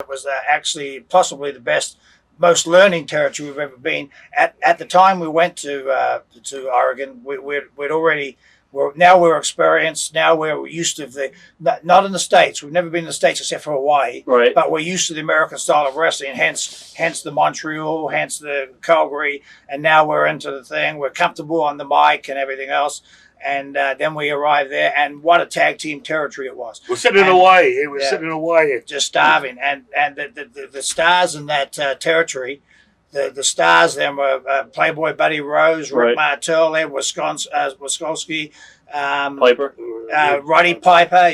it was actually possibly the best, most learning territory we've ever been. At the time we went to Oregon, we'd already. Now we're experienced. Now we're used to not in the States. We've never been in the States except for Hawaii. Right. But we're used to the American style of wrestling. Hence the Montreal, hence the Calgary, and now we're into the thing. We're comfortable on the mic and everything else. And then we arrived there, and what a tag team territory it was. We're sitting in Hawaii. We're sitting in Hawaii, just starving. And the stars in that territory. The stars then were Playboy Buddy Rose, Rick Martel, there Wiskoski, Piper, Roddy Piper,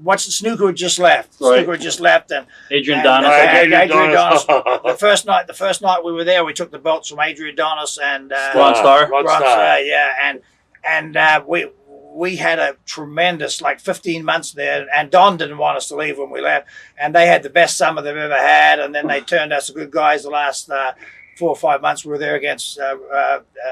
what's the Snuka had just left? Snuka had just left, and Adrian Adonis. Adrian Adonis. the first night we were there, we took the belts from Adrian Adonis and Starr. And we had a tremendous, like 15 months there, and Don didn't want us to leave when we left, and they had the best summer they've ever had, and then they turned us good guys the last 4 or 5 months we were there against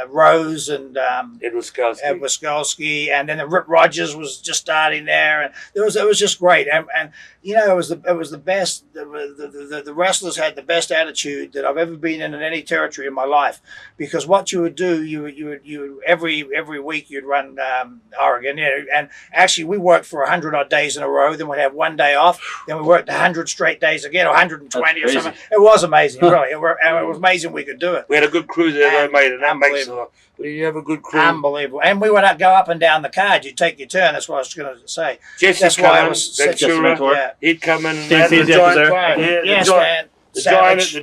Rose and Wiskoski, and then the Rip Rogers was just starting there, and it was just great, and you know, it was the best. The wrestlers had the best attitude that I've ever been in any territory in my life, because what you would do, you would every week you'd run Oregon, and actually we worked for 100 odd days in a row. Then we'd have 1 day off. Then we worked 100 straight days again, or 120 or something. It was amazing, really. It was amazing we could do it. We had a good crew there, mate, and that makes it. You have a good crew. Unbelievable. And we would go up and down the card. You'd take your turn. That's what I was going to say. That's why I was Ventura. He'd come in and the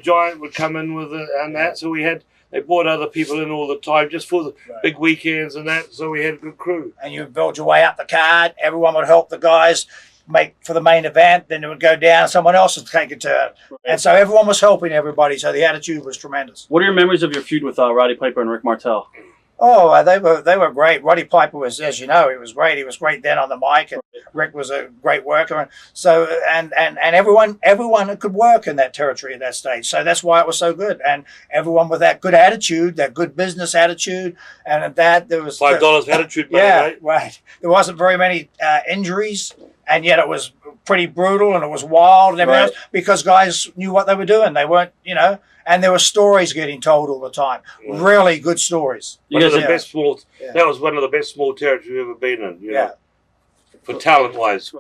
giant would come in with it and that. So they brought other people in all the time just for the big weekends and that. So we had a good crew. And you would build your way up the card. Everyone would help the guys make for the main event. Then it would go down. Someone else would take a turn. And so everyone was helping everybody. So the attitude was tremendous. What are your memories of your feud with Roddy Piper and Rick Martel? Oh, they were great. Roddy Piper was, as you know, he was great. He was great then on the mic, and Rick was a great worker. So and everyone could work in that territory at that stage. So that's why it was so good. And everyone with that good attitude, that good business attitude, and at that there was $5 attitude. Right. There wasn't very many injuries, and yet it was pretty brutal and it was wild and everything else, because guys knew what they were doing. They weren't, and there were stories getting told all the time. Really good stories. That was one of the best small territories we've ever been in. For talent-wise.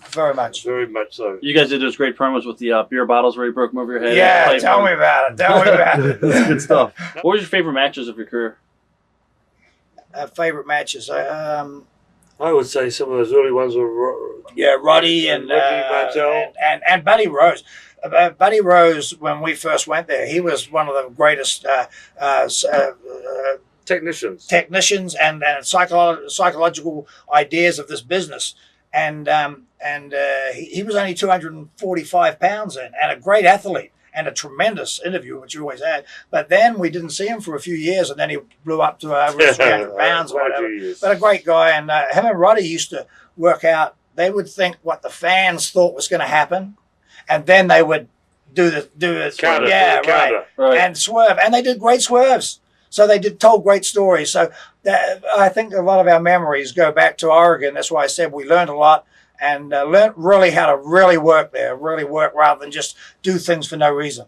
Very much. Very much so. You guys did those great promos with the beer bottles where you broke them over your head. Yeah, tell me about it. That's good stuff. What was your favorite matches of your career? Favorite matches? I would say some of those early ones were Roddy and Buddy Rose. Buddy Rose, when we first went there, he was one of the greatest technicians and psychological ideas of this business. And he was only 245 pounds and a great athlete and a tremendous interview, which he always had. But then we didn't see him for a few years, and then he blew up to over 300 pounds or whatever. But a great guy. And him and Roddy used to work out. They would think what the fans thought was going to happen, and then they would do the counter, and swerve. And they did great swerves. So they told great stories. So I think a lot of our memories go back to Oregon. That's why I said we learned a lot and learned really how to really work there, really work rather than just do things for no reason.